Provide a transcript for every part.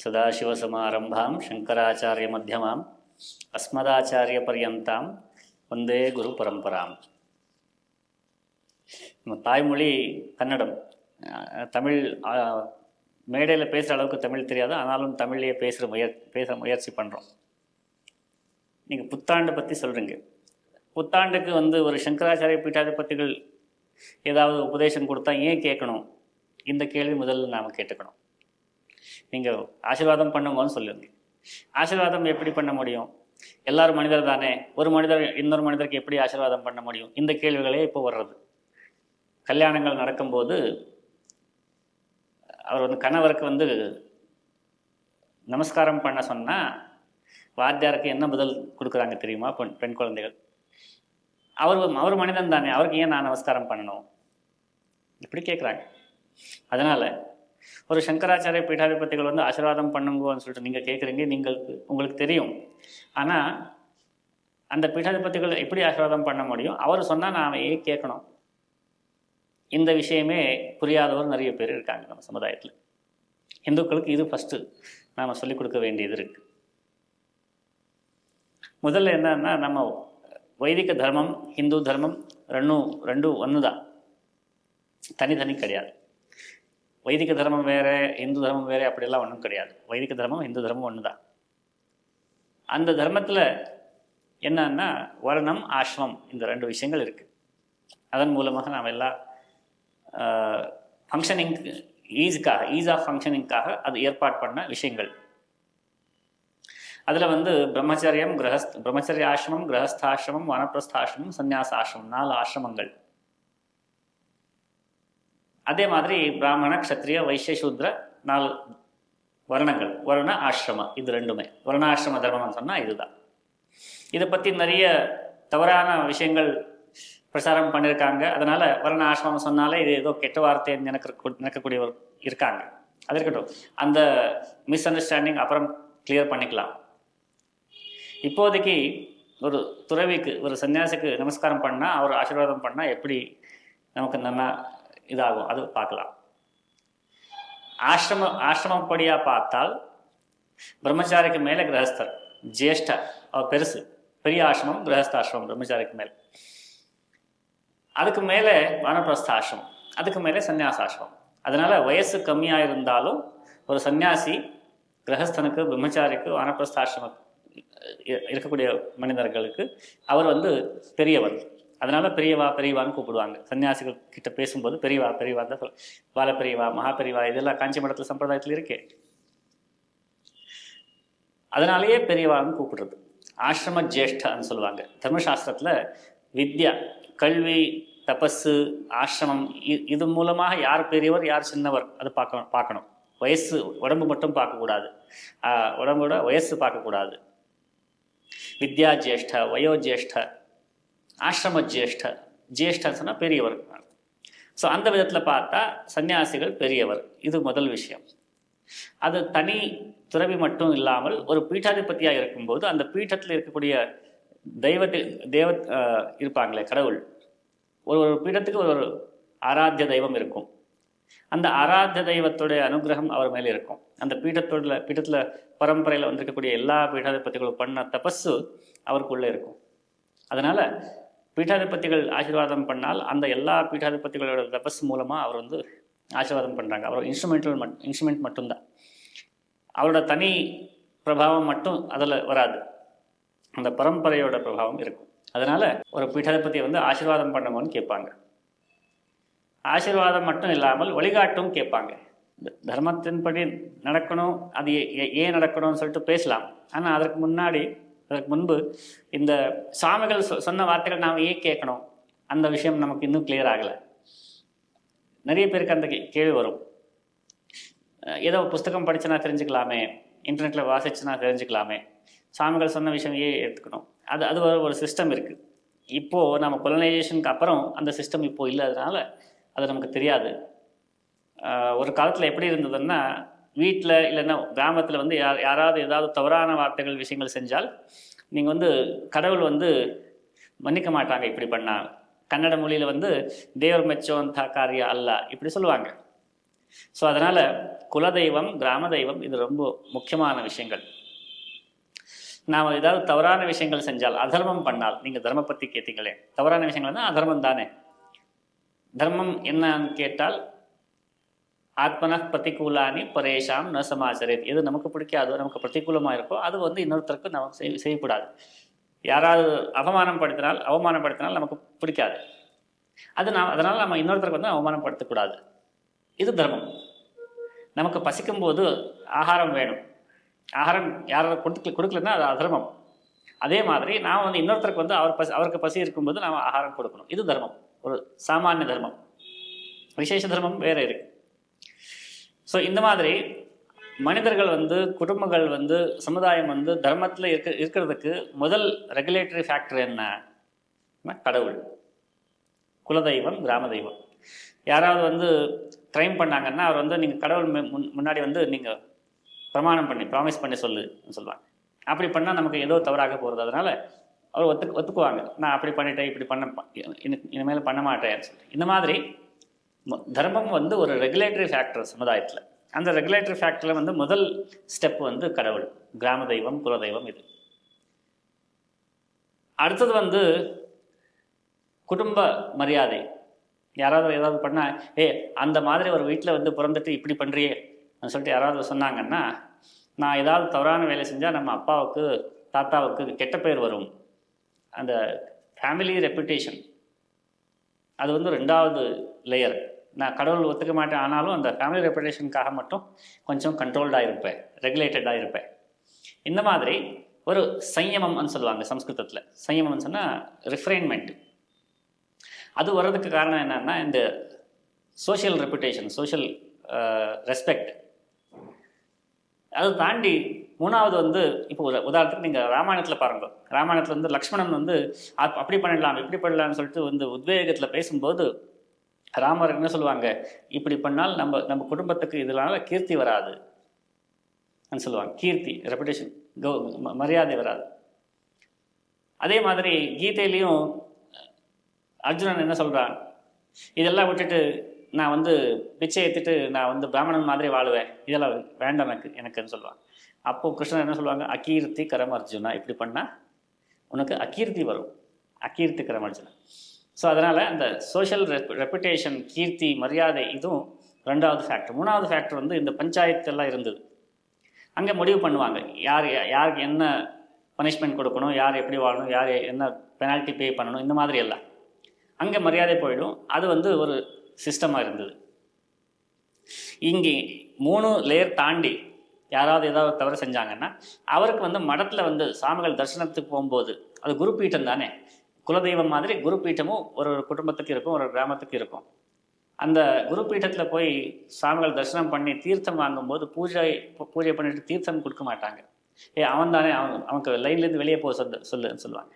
சதாசிவசமாரம்பாம் சங்கராச்சாரிய மத்தியமாம் அஸ்மதாச்சாரிய பர்யந்தாம் வந்தே குரு பரம்பராம். நம்ம தாய்மொழி கன்னடம். தமிழ் மேடையில் பேசுகிற அளவுக்கு தமிழ் தெரியாது, ஆனாலும் தமிழ்லேயே பேச முயற்சி பண்ணுறோம். நீங்கள் புத்தாண்டை பற்றி சொல்கிறீங்க. புத்தாண்டுக்கு ஒரு சங்கராச்சாரிய பீட்டாதிபதிகள் ஏதாவது உபதேசம் கொடுத்தா ஏன் கேட்கணும்? இந்த கேள்வி முதல்ல நாம் கேட்டுக்கணும். நீங்கள் ஆசீர்வாதம் பண்ணுங்கன்னு சொல்லுங்க. ஆசீர்வாதம் எப்படி பண்ண முடியும்? எல்லாரும் மனிதர் தானே, ஒரு மனிதர் இன்னொரு மனிதருக்கு எப்படி ஆசீர்வாதம் பண்ண முடியும்? இந்த கேள்விகளே இப்போ வர்றது. கல்யாணங்கள் நடக்கும்போது அவர் கணவருக்கு நமஸ்காரம் பண்ண சொன்னால் வாத்தியாருக்கு என்ன பதில் கொடுக்குறாங்க தெரியுமா? பெண் குழந்தைகள், அவர் மனிதன் தானே, அவருக்கு ஏன் நான் நமஸ்காரம் பண்ணணும் இப்படி கேட்குறாங்க. அதனால் ஒரு சங்கராச்சாரிய பீட்டாதிபதிகள் ஆசீர்வாதம் பண்ணுங்கன்னு சொல்லிட்டு நீங்கள் கேட்குறீங்க. உங்களுக்கு தெரியும். ஆனால் அந்த பீட்டாதிபதிகள் எப்படி ஆசீர்வாதம் பண்ண முடியும்? அவர் சொன்னால் நாம் ஏன் கேட்கணும்? இந்த விஷயமே புரியாதவர் நிறைய பேர் இருக்காங்க நம்ம சமுதாயத்தில். இந்துக்களுக்கு இது ஃபஸ்ட்டு நாம் சொல்லிக் கொடுக்க வேண்டியது இருக்குது. முதல்ல என்னன்னா, நம்ம வைதிக தர்மம் ஹிந்து தர்மம் ரெண்டும் ஒன்று தான், தனி கிடையாது. வைதிக தர்மம் வேறு, இந்து தர்மம் வேறு, அப்படியெல்லாம் ஒன்றும் கிடையாது. வைதிக தர்மம் இந்து தர்மம் ஒன்று தான். அந்த தர்மத்தில் என்னன்னா வர்ணம் ஆசிரமம் இந்த ரெண்டு விஷயங்கள் இருக்குது. அதன் மூலமாக நாம் எல்லாம் ஃபங்க்ஷனிங் ஈஸ் ஆஃப் ஃபங்க்ஷனிங்காக அது ஏற்பாடு பண்ண விஷயங்கள். அதில் பிரம்மச்சரிய ஆசிரமம், கிரகஸ்தாசிரமம், வானப்பிரஸ்தாசிரமம், சந்நியாசாசிரமம், 4 ஆசிரமங்கள். அதே மாதிரி பிராமண, க்ஷத்ரிய, வைசிய, சூத்ர 4 வர்ணங்கள், வர்ண ஆசிரம. இது ரெண்டுமே வர்ணாசிரம தர்மம்னு சொன்னால் இதுதான். இதை பற்றி நிறைய தவறான விஷயங்கள் பிரச்சாரம் பண்ணியிருக்காங்க. அதனால் வர்ண ஆசிரமம் சொன்னாலே இது ஏதோ கெட்ட வார்த்தை நினைக்கக்கூடியவர் இருக்காங்க. அது இருக்கட்டும், அந்த மிஸ் அண்டர்ஸ்டாண்டிங் அப்புறம் கிளியர் பண்ணிக்கலாம். இப்போதைக்கு ஒரு துறவிக்கு, ஒரு சன்னியாசிக்கு நமஸ்காரம் பண்ணால், அவர் ஆசீர்வாதம் பண்ணால் எப்படி நமக்கு நல்லா இதாகும் அது பார்க்கலாம். ஆசிரமப்படியாக பார்த்தால் பிரம்மச்சாரிக்கு மேலே கிரகஸ்தர், ஜேஷ்ட, அவர் பெருசு, பெரிய ஆசிரமம் கிரகஸ்தாசிரமம் பிரம்மச்சாரிக்கு மேலே. அதுக்கு மேலே வானப்பிரஸ்தாசிரமம், அதுக்கு மேலே சந்நியாசாசிரமம். அதனால் வயசு கம்மியாக இருந்தாலும் ஒரு சன்னியாசி கிரகஸ்தனுக்கு, பிரம்மச்சாரிக்கு, வானப்பிரஸ்தாசிரமம் இருக்கக்கூடிய மனிதர்களுக்கு அவர் பெரியவர். அதனால் பெரியவான்னு கூப்பிடுவாங்க. சன்னியாசிகள் கிட்ட பேசும்போது பெரியவா தான் பால பெரியவா, மகா பெரியவா, இதெல்லாம் காஞ்சி மடத்தில் சம்பிரதாயத்தில் இருக்கே. அதனாலேயே பெரியவான்னு கூப்பிடுறது. ஆசிரம ஜேஷ்டன்னு சொல்லுவாங்க. தர்மசாஸ்திரத்தில் வித்யா, கல்வி, தபஸு, ஆசிரமம், இது மூலமாக யார் பெரியவர் யார் சின்னவர் அது பார்க்கணும். வயசு, உடம்பு மட்டும் பார்க்கக்கூடாது, உடம்போட வயசு பார்க்கக்கூடாது. வித்யா ஜேஷ்ட, வயோ ஜேஷ்ட, ஆசிரம ஜேஷ்டன்னு சொன்னால் பெரியவர். ஸோ அந்த விதத்தில் பார்த்தா சன்னியாசிகள் பெரியவர். இது முதல் விஷயம். அது தனி துறவி மட்டும் இல்லாமல் ஒரு பீட்டாதிபதியாக இருக்கும்போது அந்த பீட்டத்தில் இருக்கக்கூடிய தேவ இருப்பாங்களே, கடவுள், ஒரு பீடத்துக்கு ஒரு ஆராத்திய தெய்வம் இருக்கும். அந்த ஆராத்திய தெய்வத்துடைய அனுகிரகம் அவர் மேலே இருக்கும். அந்த பீட்டத்தில் பரம்பரையில் வந்திருக்கக்கூடிய எல்லா பீட்டாதிபதிகளும் பண்ண தபஸு அவருக்குள்ளே இருக்கும். அதனால் பீட்டாதிபதிகள் ஆசீர்வாதம் பண்ணால் அந்த எல்லா பீட்டாதிபதிகளோட தபஸ் மூலமாக அவர் ஆசீர்வாதம் பண்ணுறாங்க. அவர் இன்ஸ்ட்ருமெண்ட் மட்டும்தான். அவரோட தனி பிரபாவம் மட்டும் அதில் வராது, அந்த பரம்பரையோட பிரபாவம் இருக்கும். அதனால் ஒரு பீட்டாதிபதியை ஆசீர்வாதம் பண்ணணும்னு கேட்பாங்க. ஆசீர்வாதம் மட்டும் இல்லாமல் வழிகாட்டும் கேட்பாங்க. தர்மத்தின்படி நடக்கணும், அது ஏன் நடக்கணும்னு சொல்லிட்டு பேசலாம். ஆனால் அதற்கு முன்பு இந்த சாமிகள் சொன்ன வார்த்தைகள் நாம் ஏன் கேட்கணும், அந்த விஷயம் நமக்கு இன்னும் கிளியர் ஆகலை. நிறைய பேருக்கு அந்த கேள்வி வரும். ஏதோ புஸ்தகம் படிச்சுனா தெரிஞ்சுக்கலாமே, இன்டர்நெட்டில் வாசிச்சுனா தெரிஞ்சுக்கலாமே, சாமிகள் சொன்ன விஷயம் ஏன் எடுத்துக்கணும்? அது ஒரு சிஸ்டம் இருக்குது. இப்போது நம்ம கொலனைசேஷனுக்கு அப்புறம் அந்த சிஸ்டம் இப்போது இல்லாததுனால அது நமக்கு தெரியாது. ஒரு காலத்தில் எப்படி இருந்ததுன்னா, வீட்டில் இல்லைன்னா கிராமத்தில் யாராவது ஏதாவது தவறான வார்த்தைகள் விஷயங்கள் செஞ்சால் நீங்கள் கடவுள் மன்னிக்க மாட்டாங்க இப்படி பண்ணால். கன்னட மொழியில் தேவர் மெச்சோன் தா காரியா அல்ல இப்படி சொல்லுவாங்க. ஸோ அதனால் குலதெய்வம், கிராம தெய்வம் இது ரொம்ப முக்கியமான விஷயங்கள். நாம் ஏதாவது தவறான விஷயங்கள் செஞ்சால், அதர்மம் பண்ணால், நீங்கள் தர்மம் பற்றி கேட்டீங்களே, தவறான விஷயங்கள் தான் அதர்மம் தானே. தர்மம் என்னன்னு கேட்டால் ஆத்மன பிரதிகூலானி பரேஷாம் ந சமாச்சரேத். எது நமக்கு பிடிக்காதோ, நமக்கு பிரதிகூலமாக இருக்கோ அது வந்து இன்னொருத்தருக்கு நம்ம செய்யக்கூடாது. யாராவது அவமானப்படுத்தினால் நமக்கு பிடிக்காது. அதனால் நம்ம இன்னொருத்தருக்கு வந்து அவமானப்படுத்தக்கூடாது. இது தர்மம். நமக்கு பசிக்கும் போது ஆகாரம் வேணும். ஆகாரம் யாராவது கொடுக்கலன்னா அது அதர்மம். அதே மாதிரி நாம் வந்து இன்னொருத்தருக்கு வந்து அவருக்கு பசி இருக்கும்போது நாம் ஆகாரம் கொடுக்கணும். இது தர்மம், ஒரு சாமானிய தர்மம். விசேஷ தர்மம் வேறு இருக்கு. ஸோ இந்த மாதிரி மனிதர்கள் வந்து, குடும்பங்கள் வந்து, சமுதாயம் வந்து தர்மத்தில் இருக்கிறதுக்கு முதல் ரெகுலேட்டரி ஃபேக்டர் என்ன? கடவுள், குலதெய்வம், கிராம தெய்வம். யாராவது வந்து க்ரைம் பண்ணாங்கன்னா அவர் வந்து நீங்கள் கடவுள் முன்னாடி வந்து நீங்கள் ப்ராமிஸ் பண்ணி சொல்லுவாங்க. அப்படி பண்ணால் நமக்கு ஏதோ தவறாக போகிறது. அதனால் அவர் ஒத்துக்குவாங்க, நான் அப்படி பண்ணிட்டேன், இப்படி இனிமேல் பண்ண மாட்டேன். இந்த மாதிரி தர்மம் வந்து ஒரு ரெகுலேட்டரி ஃபேக்டர் சமுதாயத்தில். அந்த ரெகுலேட்டரி ஃபேக்டரில் வந்து முதல் ஸ்டெப் வந்து கடவுள், கிராம தெய்வம், குலதெய்வம். இது அடுத்தது வந்து குடும்ப மரியாதை. யாராவது ஏதாவது பண்ணால், அந்த மாதிரி ஒரு வீட்டில் வந்து பிறந்துட்டு இப்படி பண்ணுறியே சொல்லிட்டு யாராவது சொன்னாங்கன்னா, நான் ஏதாவது தவறான வேலை செஞ்சால் நம்ம அப்பாவுக்கு, தாத்தாவுக்கு கெட்ட பேர் வரும். அந்த ஃபேமிலி ரெப்புடேஷன் அது வந்து 2வது லேயர். நான் கடவுள் ஒத்துக்க மாட்டேன், ஆனாலும் அந்த ஃபேமிலி ரெப்புடேஷனுக்காக மட்டும் கொஞ்சம் கண்ட்ரோல்டாக இருப்பேன், ரெகுலேட்டடாக இருப்பேன். இந்த மாதிரி ஒரு சயமம்னு சொல்லுவாங்க சம்ஸ்கிருதத்தில். சயமம்னு சொன்னால் ரிஃப்ரைன்மெண்ட். அது வர்றதுக்கு காரணம் என்னன்னா, இந்த சோஷியல் ரெப்புடேஷன், சோஷியல் ரெஸ்பெக்ட். அதை தாண்டி 3வது வந்து, இப்போ உதாரணத்துக்கு நீங்கள் ராமாயணத்தில் பாருங்கள். ராமாயணத்தில் வந்து லக்ஷ்மணன் வந்து அப்படி பண்ணிடலாம், இப்படி பண்ணலாம்னு சொல்லிட்டு வந்து உத்வேகத்தில் பேசும்போது ராமர் என்ன சொல்லுவாங்க, இப்படி பண்ணால் நம்ம குடும்பத்துக்கு இதனால கீர்த்தி வராது சொல்லுவாங்க. கீர்த்தி, ரெப்புடேஷன், மரியாதை வராது. அதே மாதிரி கீதையிலையும் அர்ஜுனன் என்ன சொல்கிறான், இதெல்லாம் விட்டுட்டு நான் வந்து பிச்சை ஏற்றிட்டு நான் வந்து பிராமணன் மாதிரி வாழுவேன், இதெல்லாம் வேண்டாம் எனக்குன்னு சொல்லுவாங்க. அப்போது கிருஷ்ணன் என்ன சொல்லுவாங்க, அகீர்த்தி கரம் அர்ஜுனா, இப்படி பண்ணால் உனக்கு அகீர்த்தி வரும், அகீர்த்தி கரம் அர்ஜுனா. ஸோ அதனால் அந்த சோஷியல் ரெப்புடேஷன், கீர்த்தி, மரியாதை, இதுவும் 2வது ஃபேக்டர். 3வது ஃபேக்டர் வந்து இந்த பஞ்சாயத்தெல்லாம் இருந்தது. அங்கே முடிவு பண்ணுவாங்க யாருக்கு என்ன பனிஷ்மெண்ட் கொடுக்கணும், யார் எப்படி வாழணும், யார் என்ன பெனால்ட்டி பே பண்ணணும், இந்த மாதிரி எல்லாம் அங்கே மரியாதை போயிடும். அது வந்து ஒரு சிஸ்டமாக இருந்தது. இங்கே 3 லேயர் தாண்டி யாராவது ஏதாவது தவறு செஞ்சாங்கன்னா அவருக்கு வந்து மடத்தில் வந்து சாமிகள் தரிசனத்துக்கு போகும்போது, அது குரு பீட்டம் தானே, குலதெய்வம் மாதிரி குரு பீட்டமும் ஒரு குடும்பத்துக்கு இருக்கும், ஒரு கிராமத்துக்கு இருக்கும். அந்த குரு பீட்டத்தில் போய் சாமிகள் தரிசனம் பண்ணி தீர்த்தம் வாங்கும்போது பூஜை பண்ணிட்டு தீர்த்தம் கொடுக்க மாட்டாங்க. அவன் தானே, அவனுக்கு லைன்லேருந்து வெளியே போக சொல்லுன்னு சொல்லுவாங்க.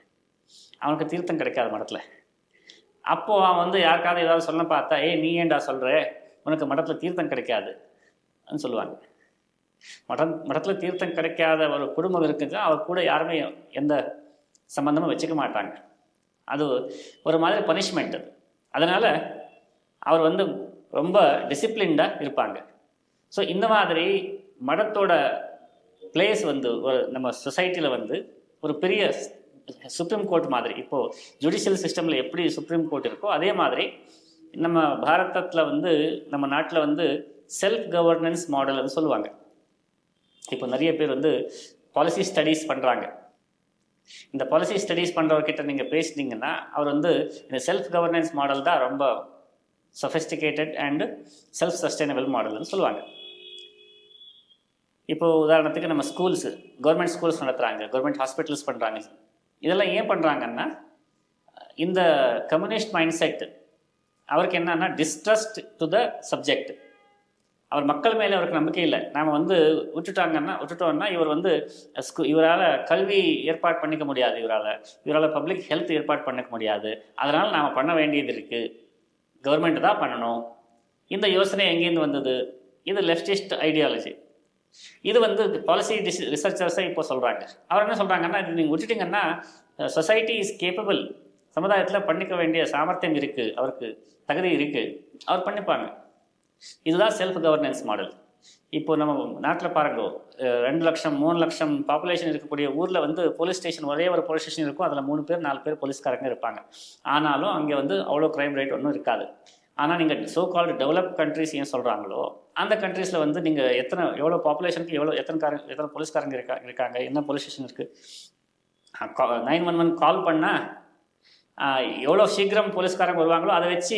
அவனுக்கு தீர்த்தம் கிடைக்காது மடத்தில். அப்போது அவன் வந்து யாருக்காவது ஏதாவது சொல்ல பார்த்தா, நீ ஏன்டா சொல்கிற, உனக்கு மடத்தில் தீர்த்தம் கிடைக்காதுன்னு சொல்லுவாங்க. மடத்தில் தீர்த்தம் கிடைக்காத ஒரு குடும்பம் இருக்குங்க, அவர் கூட யாருமே எந்த சம்பந்தமும் வச்சுக்க மாட்டாங்க. அது ஒரு மாதிரி பனிஷ்மெண்ட். அதனால் அவர் வந்து ரொம்ப டிசிப்ளின்டாக இருப்பாங்க. ஸோ இந்த மாதிரி மடத்தோட பிளேஸ் வந்து ஒரு நம்ம சொசைட்டியில் வந்து ஒரு பெரிய சுப்ரீம் கோர்ட் மாதிரி. இப்போது ஜுடிஷியல் சிஸ்டமில் எப்படி சுப்ரீம் கோர்ட் இருக்கோ அதே மாதிரி நம்ம பாரதத்தில் வந்து, நம்ம நாட்டில் வந்து செல்ஃப் கவர்னன்ஸ் மாடல்னு சொல்லுவாங்க. இப்போ நிறைய பேர் வந்து பாலிசி ஸ்டடீஸ் பண்ணுறாங்க. இந்த பாலிசி ஸ்டடீஸ் பண்ணுறவர்கிட்ட நீங்கள் பேசினீங்கன்னா அவர் வந்து இந்த செல்ஃப் கவர்னன்ஸ் மாடல் தான் ரொம்ப சொஃபிஸ்டிகேட்டட் அண்டு செல்ஃப் சஸ்டைனபிள் மாடல்னு சொல்லுவாங்க. இப்போது உதாரணத்துக்கு நம்ம ஸ்கூல்ஸு, கவர்மெண்ட் ஸ்கூல்ஸ் நடத்துகிறாங்க, கவர்மெண்ட் ஹாஸ்பிட்டல்ஸ் பண்ணுறாங்க. இதெல்லாம் ஏன் பண்ணுறாங்கன்னா, இந்த கம்யூனிஸ்ட் மைண்ட் செட் அவருக்கு என்னன்னா டிஸ்ட்ரஸ்ட் டு த சப்ஜெக்ட். அவர் மக்கள் மேலே அவருக்கு நம்பிக்கை இல்லை. நாம் வந்து விட்டுட்டோம்னா இவர் வந்து இவரால் கல்வி ஏற்பாடு பண்ணிக்க முடியாது, இவரால் பப்ளிக் ஹெல்த் ஏற்பாடு பண்ணிக்க முடியாது, அதனால் நாம் பண்ண வேண்டியது இருக்குது, கவர்மெண்ட் தான் பண்ணணும். இந்த யோசனை எங்கேருந்து வந்தது? இது லெஃப்டிஸ்ட் ஐடியாலஜி. இது வந்து பாலிசி ரிசர்ச்சர்ஸை இப்போ சொல்கிறாங்க. அவர் என்ன சொல்கிறாங்கன்னா, இது நீங்கள் விட்டுட்டிங்கன்னா சொசைட்டி இஸ் கேப்பபிள், சமுதாயத்தில் பண்ணிக்க வேண்டிய சாமர்த்தியம் இருக்குது, அவருக்கு தகுதி இருக்குது, அவர் பண்ணிப்பாங்க. இதுதான் செல்ஃப் கவர்னன்ஸ் மாடல். இப்போ நம்ம நாட்டில் பாருங்க, 2 லட்சம் 3 லட்சம் பாப்புலேஷன் இருக்கக்கூடிய ஊரில் வந்து போலீஸ் ஸ்டேஷன் ஒரே ஒரு போலீஸ் ஸ்டேஷன் இருக்கும். அதில் 3 பேர் 4 பேர் போலீஸ்காரங்க இருப்பாங்க. ஆனாலும் அங்கே வந்து அவ்வளோ க்ரைம் ரேட் ஒன்றும் இருக்காது. ஆனால் நீங்கள் சோ கால்டு டெவலப் கண்ட்ரிஸ் ஏன் சொல்கிறாங்களோ அந்த கண்ட்ரீஸில் வந்து நீங்கள் எவ்வளோ பாப்புலேஷனுக்கு எத்தனை போலீஸ்காரங்க இருக்காங்க, என்ன போலீஸ் ஸ்டேஷன் இருக்குது, 911 கால் பண்ணால் எவ்வளோ சீக்கிரம் போலீஸ்காரங்க வருவாங்களோ அதை வச்சு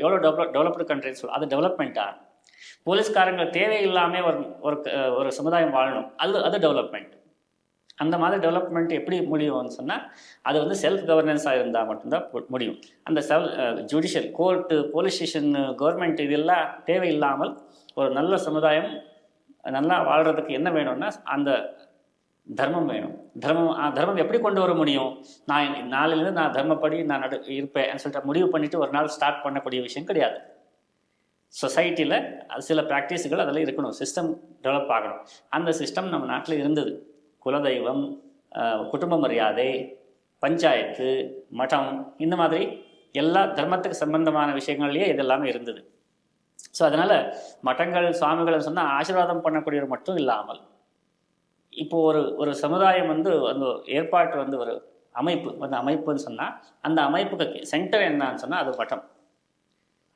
எவ்வளோ டெவலப்டு கண்ட்ரின்னு சொல்லுவோம். அது டெவலப்மெண்ட்டாக? போலீஸ்காரங்க தேவையில்லாமல் ஒரு சமுதாயம் வாழணும், அது டெவலப்மெண்ட். அந்த மாதிரி டெவலப்மெண்ட் எப்படி முடியும்னு சொன்னால் அது வந்து செல்ஃப் கவர்னன்ஸாக இருந்தால் மட்டும்தான் முடியும். அந்த judicial court, police station, government இதெல்லாம் தேவையில்லாமல் ஒரு நல்ல சமுதாயம் நல்லா வாழ்கிறதுக்கு என்ன வேணும்னா அந்த தர்மம் வேணும். தர்மம் எப்படி கொண்டு வர முடியும்? நாளிலேருந்து நான் தர்மப்படி நான் இருப்பேன் சொல்லிட்டு முடிவு பண்ணிவிட்டு ஒரு நாள் ஸ்டார்ட் பண்ணக்கூடிய விஷயம் கிடையாது. சொசைட்டியில் அது சில ப்ராக்டிஸுகள் அதில் இருக்கணும், சிஸ்டம் டெவலப் ஆகணும். அந்த சிஸ்டம் நம்ம நாட்டில் இருந்தது. குலதெய்வம், குடும்ப மரியாதை, பஞ்சாயத்து, மடம், இந்த மாதிரி எல்லா தர்மத்துக்கு சம்பந்தமான விஷயங்கள்லேயே இதெல்லாமே இருந்தது. ஸோ அதனால் மட்டங்கள் சுவாமிகள் சொன்னால் ஆசீர்வாதம் பண்ணக்கூடியவர் மட்டும் இல்லாமல் இப்போது ஒரு சமுதாயம் வந்து அந்த ஏற்பாட்டு வந்து ஒரு அமைப்புன்னு சொன்னால் அந்த அமைப்புக்கு சென்டர் என்னன்னு சொன்னால் அது மட்டம்.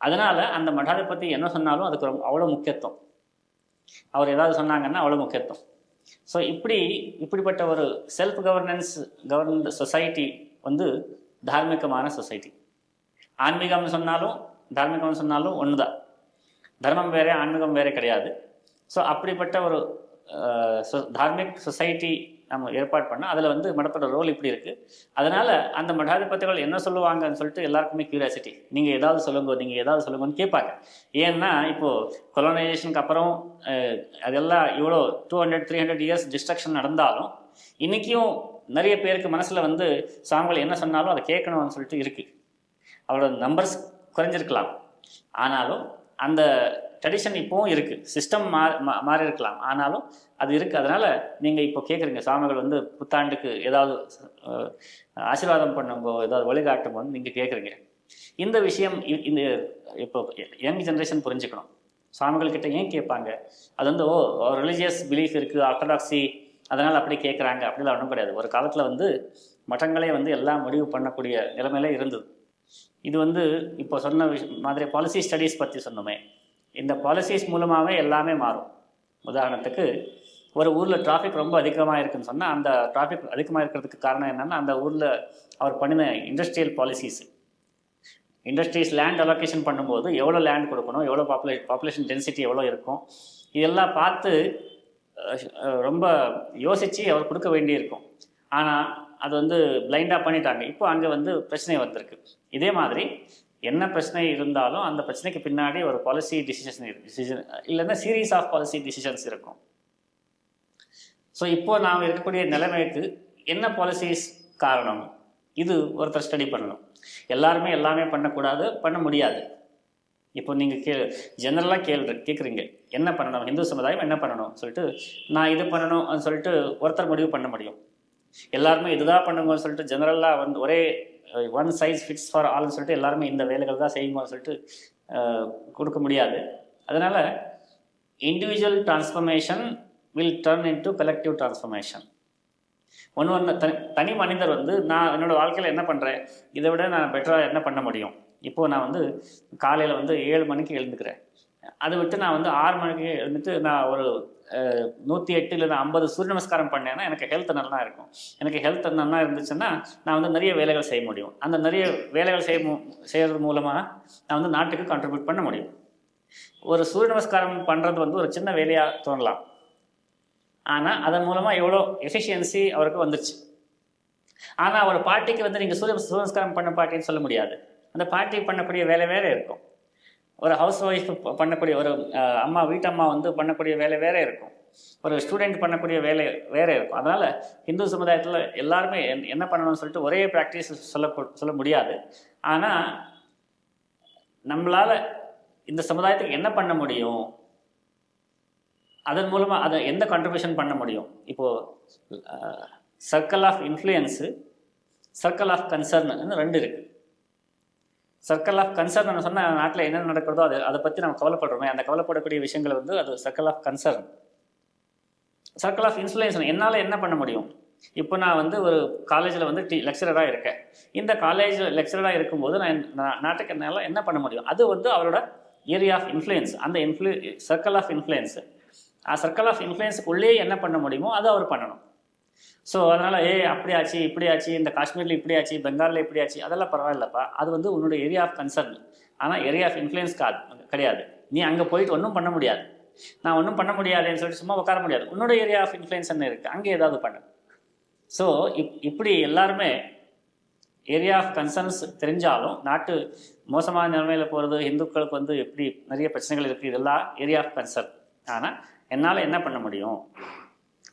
அதனால் அந்த மடாதை பற்றி என்ன சொன்னாலும் அதுக்கு அவ்வளோ முக்கியத்துவம். அவர் ஏதாவது சொன்னாங்கன்னா அவ்வளோ முக்கியத்துவம். ஸோ இப்படிப்பட்ட ஒரு செல்ஃப் கவர்னன்ட் சொசைட்டி வந்து தார்மீகமான சொசைட்டி. ஆன்மீகம்னு சொன்னாலும் தார்மீகம்னு சொன்னாலும் ஒன்று தான். தர்மம் வேறு, ஆன்மீகம் வேறு கிடையாது. ஸோ அப்படிப்பட்ட ஒரு தார்மிக் சொசைட்டி நம்ம ஏற்பாடு பண்ணால் அதில் வந்து மடத்தோட ரோல் இப்படி இருக்குது. அதனால் அந்த மடாதிபதிகள் என்ன சொல்லுவாங்கன்னு சொல்லிட்டு எல்லாருக்குமே கியூரியாசிட்டி. நீங்கள் ஏதாவது சொல்லுங்கன்னு கேட்பாங்க. ஏன்னா இப்போது கொலோனைசேஷனுக்கு அப்புறம் அதெல்லாம் இவ்வளோ 200-300 இயர்ஸ் டிஸ்ட்ரக்ஷன் நடந்தாலும் இன்றைக்கும் நிறைய பேருக்கு மனசில் வந்து சாமிகள் என்ன சொன்னாலும் அதை கேட்கணும்னு சொல்லிட்டு இருக்குது. அவரோட நம்பர்ஸ் குறைஞ்சிருக்கலாம், ஆனாலும் அந்த ட்ரெடிஷன் இப்போவும் இருக்குது. சிஸ்டம் மாறி இருக்கலாம், ஆனாலும் அது இருக்குது. அதனால் நீங்கள் இப்போ கேட்குறீங்க, சாமிகள் வந்து புத்தாண்டுக்கு ஏதாவது ஆசீர்வாதம் பண்ணும்போது ஏதாவது வழிகாட்டும் போது நீங்கள் கேட்குறீங்க. இந்த விஷயம் இந்த இப்போ யங் ஜென்ரேஷன் புரிஞ்சுக்கணும். சாமிகள் கிட்ட ஏன் கேட்பாங்க? அது வந்து ரிலீஜியஸ் பிலீஃப் இருக்குது, ஆர்த்தடாக்ஸி, அதனால் அப்படி கேட்குறாங்க அப்படிலாம் ஒன்றும் கிடையாது. ஒரு காலத்தில் வந்து மட்டங்களே வந்து எல்லாம் முடிவு பண்ணக்கூடிய நிலைமையில இருந்தது. இது வந்து இப்போ சொன்ன மாதிரி பாலிசி ஸ்டடீஸ் பற்றி சொன்னோமே, இந்த பாலிசிஸ் மூலமாகவே எல்லாமே மாறும். உதாரணத்துக்கு ஒரு ஊரில் டிராஃபிக் ரொம்ப அதிகமாக இருக்குதுன்னு சொன்னால் அந்த டிராஃபிக் அதிகமாக இருக்கிறதுக்கு காரணம் என்னென்னா அந்த ஊரில் அவர் பண்ணின industrial policies. Industries land allocation பண்ணும்போது எவ்வளோ லேண்ட் கொடுக்கணும், எவ்வளோ பாப்புலேஷன் டென்சிட்டி எவ்வளோ இருக்கும், இதெல்லாம் பார்த்து ரொம்ப யோசித்து அவர் கொடுக்க வேண்டியிருக்கும். ஆனால் அது வந்து பிளைண்டாக பண்ணிட்டாங்க. இப்போ அங்கே வந்து பிரச்சனை வந்திருக்கு. இதே மாதிரி என்ன பிரச்சனை இருந்தாலும் அந்த பிரச்சனைக்கு பின்னாடி ஒரு பாலிசி டிசிஷன் இல்லைன்னா சீரீஸ் ஆஃப் பாலிசி டிசிஷன்ஸ் இருக்கும். ஸோ இப்போது நாம் இருக்கக்கூடிய நிலைமைக்கு என்ன பாலிசிஸ் காரணம், இது ஒருத்தர் ஸ்டடி பண்ணணும். எல்லாருமே எல்லாமே பண்ண முடியாது. இப்போ நீங்கள் ஜெனரலாக கேட்குறீங்க என்ன பண்ணணும், இந்து சமுதாயம் என்ன பண்ணணும் சொல்லிட்டு நான் இது பண்ணணும் சொல்லிட்டு ஒருத்தர் முடிவு பண்ண முடியும். எல்லாருமே இதுதான் பண்ணுங்கன்னு சொல்லிட்டு ஜெனரலாக வந்து ஒரே ஒன் சைஸ் ஃபிட்ஸ் ஃபார் ஆல்னு சொல்லிட்டு எல்லாருமே இந்த வேலைகள் தான் செய்யுங்கன்னு சொல்லிட்டு கொடுக்க முடியாது. அதனால் individual transformation will turn into collective transformation. தனி மனிதர் வந்து நான் என்னோடய வாழ்க்கையில் என்ன பண்ணுறேன், இதை விட நான் பெட்டராக என்ன பண்ண முடியும். இப்போது நான் வந்து காலையில் வந்து 7 மணிக்கு எழுந்துக்கிறேன். அதை விட்டு நான் வந்து 6 மணிக்கு எழுந்துட்டு நான் ஒரு 108 இல்லைன்னா 50 சூரிய நமஸ்காரம் பண்ணேன்னா எனக்கு ஹெல்த் நல்லா இருக்கும். எனக்கு ஹெல்த் நல்லா இருந்துச்சுன்னா நான் வந்து நிறைய வேலைகள் செய்ய முடியும். அந்த நிறைய வேலைகள் செய்கிறது மூலமாக நான் வந்து நாட்டுக்கு கான்ட்ரிபியூட் பண்ண முடியும். ஒரு சூரிய நமஸ்காரம் பண்ணுறது வந்து ஒரு சின்ன வேலையாக தோணலாம், ஆனால் அதன் மூலமாக எவ்வளோ எஃபிஷியன்சி அவருக்கு வந்துருச்சு. ஆனால் ஒரு பார்ட்டிக்கு வந்து நீங்கள் சூரிய நமஸ்காரம் பண்ண பார்ட்டின்னு சொல்ல முடியாது. அந்த பார்ட்டி பண்ணக்கூடிய வேலை வேறு இருக்கும். ஒரு ஹவுஸ் ஒய்ஃப் பண்ணக்கூடிய ஒரு அம்மா, வீட்டம்மா வந்து பண்ணக்கூடிய வேலை வேறு இருக்கும். ஒரு ஸ்டூடெண்ட் பண்ணக்கூடிய வேலை வேறு இருக்கும். அதனால் இந்து சமுதாயத்தில் எல்லாருமே என்ன பண்ணணும்னு சொல்லிட்டு ஒரே ப்ராக்டிஸ் சொல்ல முடியாது. ஆனால் நம்மளால் இந்த சமுதாயத்துக்கு என்ன பண்ண முடியும், அதன் மூலமாக அதை எந்த கான்ட்ரிபியூஷன் பண்ண முடியும். இப்போது circle of influence, circle of concern 2 இருக்குது. சர்க்கிள் ஆஃப் கன்சர்ன் சொன்னால் நாட்டில் என்ன நடக்கிறதோ அதை பற்றி நம்ம கவலைப்படுறோமே, அந்த கவலைப்படக்கூடிய விஷயங்களை வந்து அது circle of concern. Circle of influence, என்னால் என்ன பண்ண முடியும்? இப்போ நான் வந்து ஒரு காலேஜில் வந்து லெக்சரராக இருக்கேன். இந்த காலேஜில் லெக்சரராக இருக்கும்போது நான் நாட்டுக்கு என்னால் என்ன பண்ண முடியும்? அது வந்து அவரோட ஏரியா ஆஃப் இன்ஃப்ளூயன்ஸ். அந்த circle of influence, circle of இன்ஃப்ளூயன்ஸுக்குள்ளேயே என்ன பண்ண முடியுமோ அது அவர் பண்ணணும். ஸோ அதனால் அப்படி ஆச்சு இப்படி ஆச்சு, இந்த காஷ்மீரில் இப்படி ஆச்சு, பெங்காலில் இப்படி ஆச்சு, அதெல்லாம் பரவாயில்லப்பா, அது வந்து உன்னோட ஏரியா ஆஃப் கன்சர்ன். ஆனால் ஏரியா ஆஃப் இன்ஃப்ளூயன்ஸ் கிடையாது. நீ அங்கே போயிட்டு ஒன்றும் பண்ண முடியாது. நான் ஒன்றும் பண்ண முடியாதுன்னு சொல்லிட்டு சும்மா உட்கார முடியாது. உன்னோட ஏரியா ஆஃப் இன்ஃப்ளூயன்ஸ் என்ன இருக்குது, அங்கே ஏதாவது பண்ணு. ஸோ இப்படி எல்லாருமே ஏரியா ஆஃப் கன்சர்ன்ஸ் தெரிஞ்சாலும் நாட்டு மோசமான நிலைமையில் போகிறது, இந்துக்களுக்கு வந்து எப்படி நிறைய பிரச்சனைகள் இருக்குது, இதெல்லாம் ஏரியா ஆஃப் கன்சர்ன். ஆனால் என்னால் என்ன பண்ண முடியும்?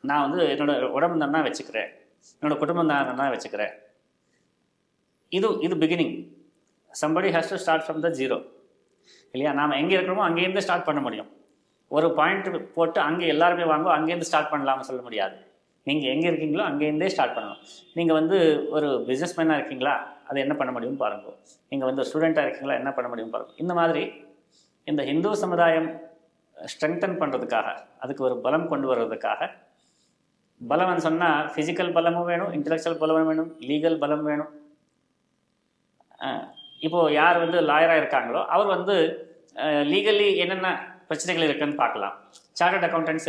நான் வந்து என்னோடய உடம்பு தானே வச்சுக்கிறேன், என்னோடய குடும்பம் தானே வச்சுக்கிறேன். இது beginning. Somebody has to start from the zero, இல்லையா? நாம் எங்கே இருக்கிறோமோ அங்கேருந்து ஸ்டார்ட் பண்ண முடியும். ஒரு பாயிண்ட் போட்டு அங்கே எல்லாருமே வாங்க அங்கேருந்து ஸ்டார்ட் பண்ணலாம்னு சொல்ல முடியாது. நீங்கள் எங்கே இருக்கீங்களோ அங்கேருந்தே ஸ்டார்ட் பண்ணணும். நீங்கள் வந்து ஒரு பிஸ்னஸ்மேனாக இருக்கீங்களா, அது என்ன பண்ண முடியும்னு பாருங்கள். நீங்கள் வந்து ஸ்டூடெண்ட்டாக இருக்கீங்களா, என்ன பண்ண முடியும்னு பாருங்கள். இந்த மாதிரி இந்த ஹிந்து சமுதாயம் ஸ்ட்ரெங்தன் பண்ணுறதுக்காக, அதுக்கு ஒரு பலம் கொண்டு வர்றதுக்காக, பலம்னு சொன்னால் ஃபிசிக்கல் பலமும் வேணும், இன்டெலெக்சுவல் பலமும் வேணும், லீகல் பலம் வேணும். இப்போது யார் வந்து லாயராக இருக்காங்களோ அவர் வந்து லீகலி என்னென்ன பிரச்சனைகள் இருக்குதுன்னு பார்க்கலாம். சார்ட்டர்ட் அக்கௌண்டன்ட்ஸ்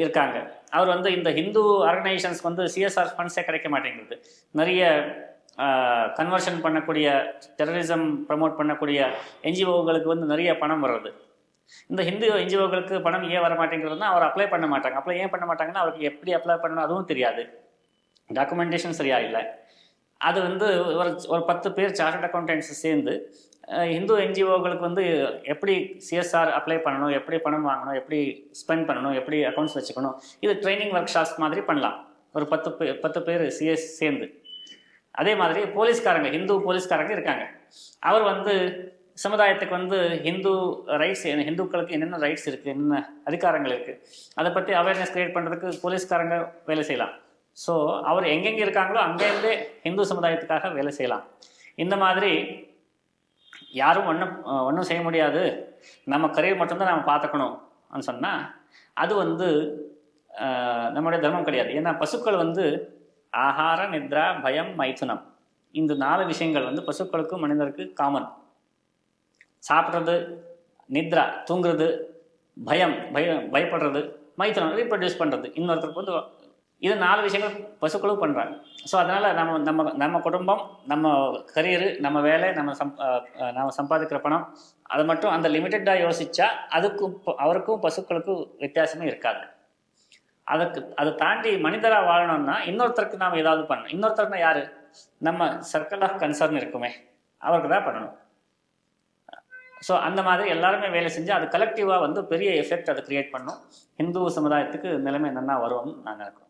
இருக்காங்க. அவர் வந்து இந்த ஹிந்து ஆர்கனைசேஷன்ஸ்க்கு வந்து சிஎஸ்ஆர் ஃபண்ட்ஸே கிடைக்க மாட்டேங்குது. நிறைய கன்வர்ஷன் பண்ணக்கூடிய, டெரரிசம் ப்ரமோட் பண்ணக்கூடிய என்ஜிஓகளுக்கு வந்து நிறைய பணம் வர்றது. இந்த ஹிந்து என்ஜிஓகளுக்கு பணம் ஏன் வர மாட்டேங்கிறதுனா அவர் அப்ளை பண்ண மாட்டாங்க. ஏன் பண்ண மாட்டாங்கன்னா அவருக்கு எப்படி அப்ளை பண்ணணும் அதுவும் தெரியாது, டாக்குமெண்டேஷன் சரியா இல்லை. அது வந்து ஒரு 10 பேர் சார்ட்டர்ட் அக்கௌண்டன்ட்ஸ் சேர்ந்து ஹிந்து என்ஜிஓகளுக்கு வந்து எப்படி சிஎஸ்ஆர் அப்ளை பண்ணணும், எப்படி பணம் வாங்கணும், எப்படி ஸ்பெண்ட் பண்ணணும், எப்படி அக்கௌண்ட்ஸ் வச்சுக்கணும், இது ட்ரைனிங் ஒர்க் ஷாப்ஸ் மாதிரி பண்ணலாம். ஒரு 10 பேர் சிஎஸ் சேர்ந்து. அதே மாதிரி போலீஸ்காரங்க, ஹிந்து போலீஸ்காரங்க இருக்காங்க. அவர் வந்து சமுதாயத்துக்கு வந்து ஹிந்து ரைட்ஸ், ஹிந்துக்களுக்கு என்னென்ன ரைட்ஸ் இருக்குது, என்னென்ன அதிகாரங்கள் இருக்குது, அதை பற்றி அவேர்னஸ் க்ரியேட் பண்ணுறதுக்கு போலீஸ்காரங்க வேலை செய்யலாம். ஸோ அவர் எங்கெங்கே இருக்காங்களோ அங்கேருந்தே ஹிந்து சமுதாயத்துக்காக வேலை செய்யலாம். இந்த மாதிரி யாரும் ஒன்றும் செய்ய முடியாது, நம்ம கரியர் மட்டும்தான் நம்ம பார்த்துக்கணும்னு சொன்னால் அது வந்து நம்முடைய தர்மம் கிடையாது. ஏன்னா பசுக்கள் வந்து ஆகார, நித்ரா, பயம், மைதுனம், இந்த 4 விஷயங்கள் வந்து பசுக்களுக்கும் மனிதருக்கு காமன். சாப்பிட்றது, நித்ரா தூங்குறது, பயப்படுறது, மைதுனம் ரீப்ரொடியூஸ் பண்ணுறது, இன்னொருத்தருக்கு வந்து, இது 4 விஷயங்கள் பசுக்களும் பண்ணுறாங்க. ஸோ அதனால் நம்ம குடும்பம், நம்ம கரியரு, நம்ம வேலை, நம்ம சம்பாதிக்கிற பணம், அதை மட்டும் அந்த லிமிட்டடாக யோசித்தா அவருக்கும் பசுக்களுக்கும் வித்தியாசமே இருக்காது. அதை தாண்டி மனிதராக வாழணும்னா இன்னொருத்தருக்கு நாம் ஏதாவது பண்ணணும். இன்னொருத்தருக்குனா யார்? நம்ம சர்க்கிள் ஆஃப் கன்சர்ன் இருக்குமே, அவருக்கு தான் பண்ணணும். ஸோ அந்த மாதிரி எல்லாருமே வேலை செஞ்சு அது கலெக்டிவாக வந்து பெரிய எஃபெக்ட் அதை க்ரியேட் பண்ணும். ஹிந்து சமுதாயத்துக்கு நிலைமை என்னென்னா வரும்னு நான் நினைக்கிறேன்.